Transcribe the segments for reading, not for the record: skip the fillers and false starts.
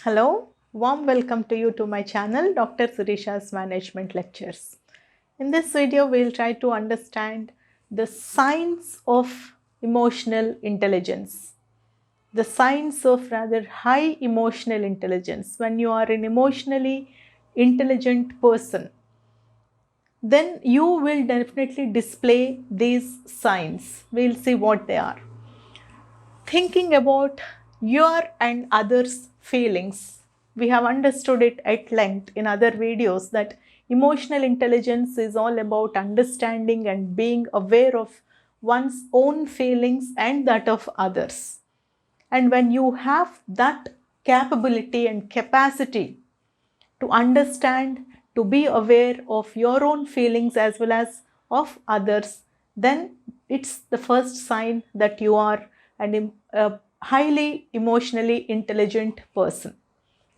Hello, warm welcome to you to my channel Dr. Sirisha's Management Lectures. In this video, we'll try to understand the signs of emotional intelligence. The signs of rather high emotional intelligence. When you are an emotionally intelligent person, then you will definitely display these signs. We'll see what they are. Thinking about your and others' feelings. We have understood it at length in other videos that emotional intelligence is all about understanding and being aware of one's own feelings and that of others. And when you have that capability and capacity to understand, to be aware of your own feelings as well as of others, then it's the first sign that you are a highly emotionally intelligent person.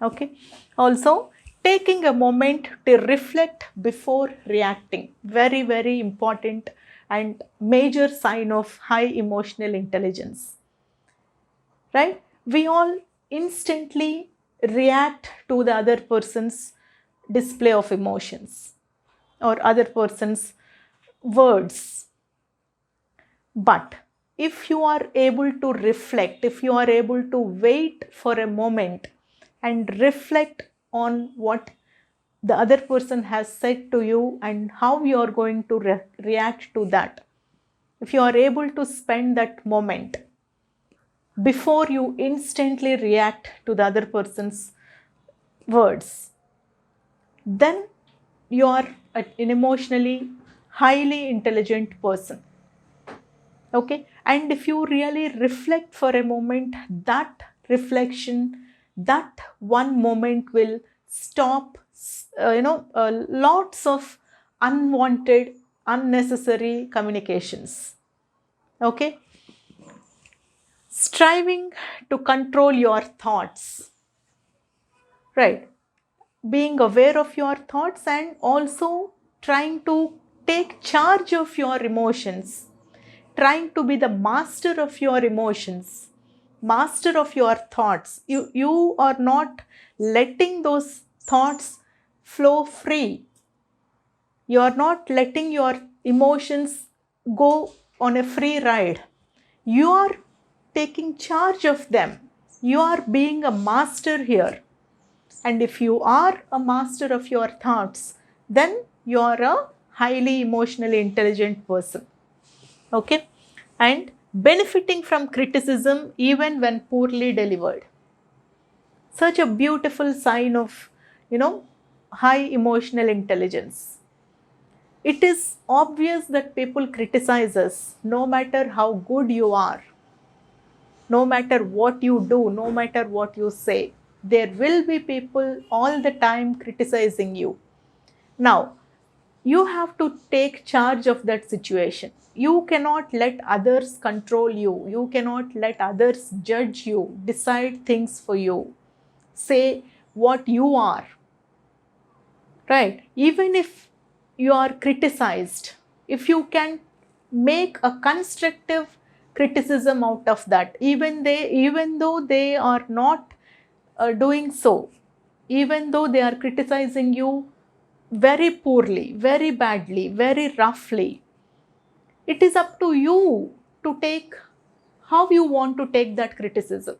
Okay. Also, taking a moment to reflect before reacting. Very, very important and major sign of high emotional intelligence. Right? We all instantly react to the other person's display of emotions or other person's words. But if you are able to reflect, if you are able to wait for a moment and reflect on what the other person has said to you and how you are going to react to that, if you are able to spend that moment before you instantly react to the other person's words, then you are an emotionally highly intelligent person. Okay, and if you really reflect for a moment, that reflection, that one moment will stop lots of unwanted, unnecessary communications. Okay, striving to control your thoughts, right? Being aware of your thoughts and also trying to take charge of your emotions, trying to be the master of your emotions, master of your thoughts. You are not letting those thoughts flow free. You are not letting your emotions go on a free ride. You are taking charge of them. You are being a master here. And if you are a master of your thoughts, then you are a highly emotionally intelligent person. Okay? And benefiting from criticism even when poorly delivered. Such a beautiful sign of, high emotional intelligence. It is obvious that people criticize us no matter how good you are, no matter what you do, no matter what you say. There will be people all the time criticizing you. Now, you have to take charge of that situation. You cannot let others control you. You cannot let others judge you, decide things for you, say what you are. Right? Even if you are criticized, if you can make a constructive criticism out of that, even though they are not doing so, even though they are criticizing you very poorly, very badly, very roughly, it is up to you to take how you want to take that criticism.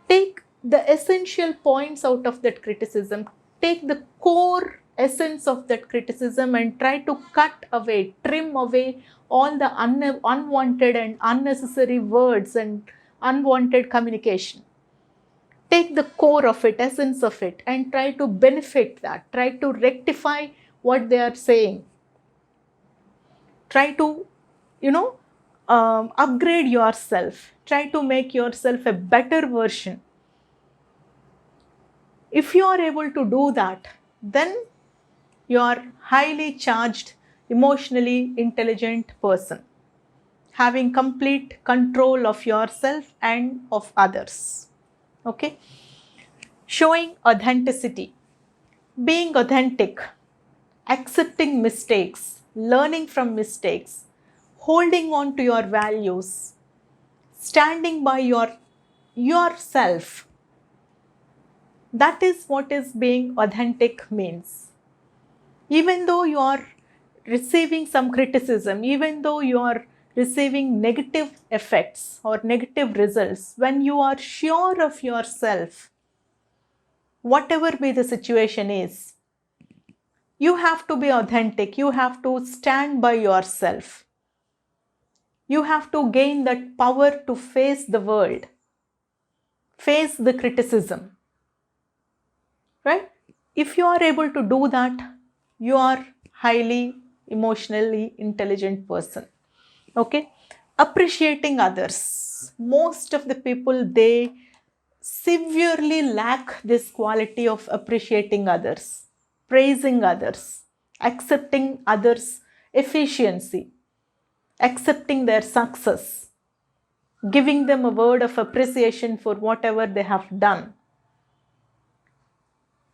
Take the essential points out of that criticism, take the core essence of that criticism and try to cut away, trim away all the unwanted and unnecessary words and unwanted communication. Take the core of it, essence of it, and try to benefit that, try to rectify what they are saying. Try to, upgrade yourself, try to make yourself a better version. If you are able to do that, then you are highly charged, emotionally intelligent person, having complete control of yourself and of others. Okay? Showing authenticity, being authentic, accepting mistakes, learning from mistakes, holding on to your values, standing by yourself, That is what is being authentic means. Even though you are receiving some criticism, even though you are receiving negative effects or negative results, when you are sure of yourself, whatever be the situation is, you have to be authentic. You have to stand by yourself. You have to gain that power to face the world, face the criticism, right? If you are able to do that, you are highly emotionally intelligent person. Okay? Appreciating others. Most of the people, they severely lack this quality of appreciating others, praising others, accepting others' efficiency, accepting their success, giving them a word of appreciation for whatever they have done.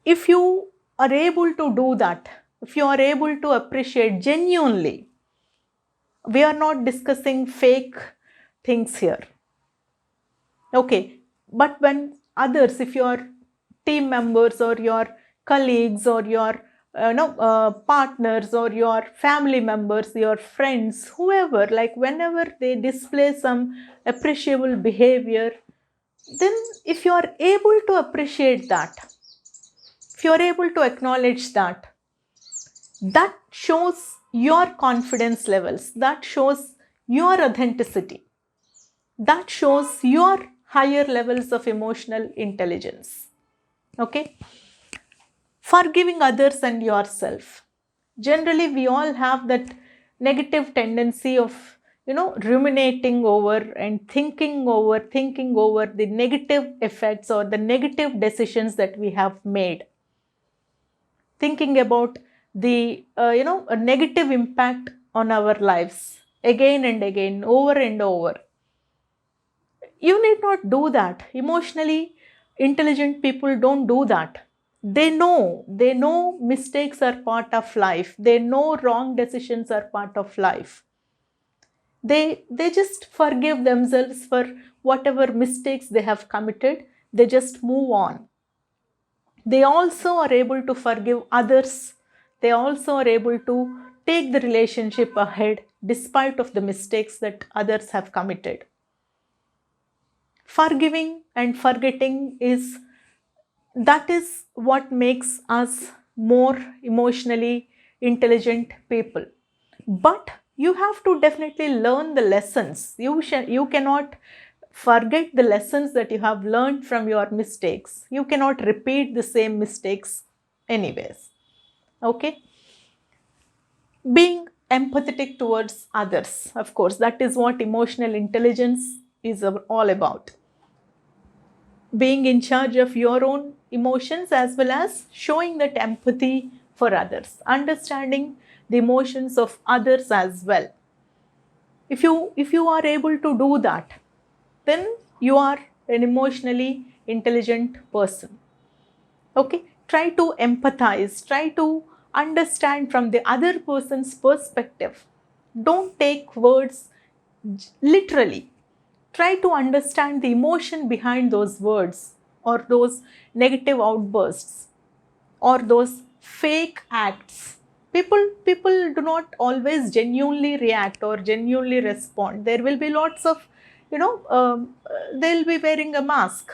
If you are able to do that, if you are able to appreciate genuinely, we are not discussing fake things here. Okay, but when others, if your team members or your colleagues or your partners or your family members, your friends, whoever, like whenever they display some appreciable behavior, then if you are able to appreciate that, if you are able to acknowledge that, that shows your confidence levels, that shows your authenticity, that shows your higher levels of emotional intelligence. Okay? Forgiving others and yourself. Generally, we all have that negative tendency of, ruminating over and thinking over the negative effects or the negative decisions that we have made. Thinking about the, a negative impact on our lives again and again, over and over. You need not do that. Emotionally intelligent people don't do that. They know mistakes are part of life. They know wrong decisions are part of life. They just forgive themselves for whatever mistakes they have committed. They just move on. They also are able to forgive others. They also are able to take the relationship ahead despite of the mistakes that others have committed. Forgiving and forgetting that is what makes us more emotionally intelligent people. But you have to definitely learn the lessons. You cannot forget the lessons that you have learned from your mistakes. You cannot repeat the same mistakes anyways. Okay? Being empathetic towards others, of course, that is what emotional intelligence is all about. Being in charge of your own emotions as well as showing that empathy for others, understanding the emotions of others as well. If you are able to do that, then you are an emotionally intelligent person. Okay, try to empathize, try to understand from the other person's perspective. Don't take words literally. Try to understand the emotion behind those words or those negative outbursts or those fake acts. People do not always genuinely react or genuinely respond. There will be lots of, they'll be wearing a mask.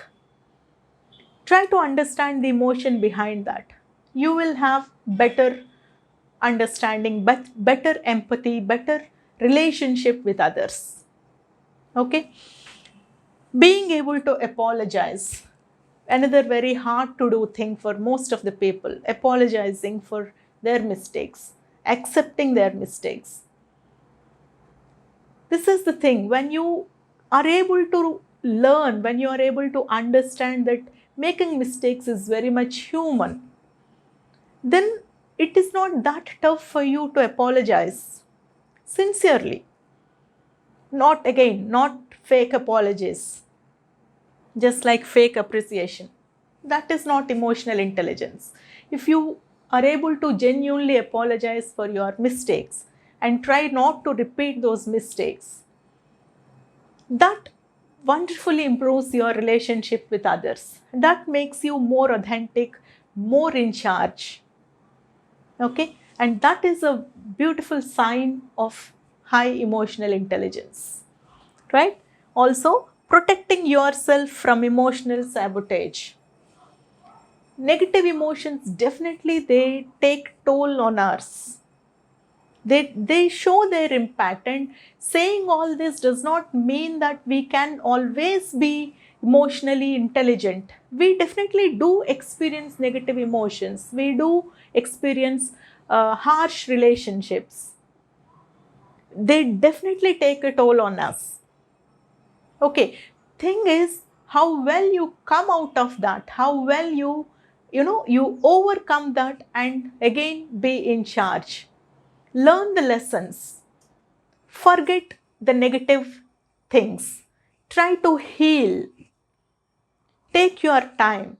Try to understand the emotion behind that. You will have better understanding, better empathy, better relationship with others. Okay? Being able to apologize. Another very hard to do thing for most of the people, apologizing for their mistakes, accepting their mistakes. This is the thing, when you are able to learn, when you are able to understand that making mistakes is very much human, then it is not that tough for you to apologize sincerely. Not fake apologies, just like fake appreciation. That is not emotional intelligence. If you are able to genuinely apologize for your mistakes and try not to repeat those mistakes, that wonderfully improves your relationship with others. That makes you more authentic, more in charge. Okay, and that is a beautiful sign of high emotional intelligence, right? Also, protecting yourself from emotional sabotage. Negative emotions definitely they take toll on us. They show their impact, and saying all this does not mean that we can always be emotionally intelligent. We definitely do experience negative emotions, we do experience harsh relationships. They definitely take a toll on us. Okay, thing is how well you come out of that, how well you overcome that and again be in charge. Learn the lessons. Forget the negative things. Try to heal. Take your time.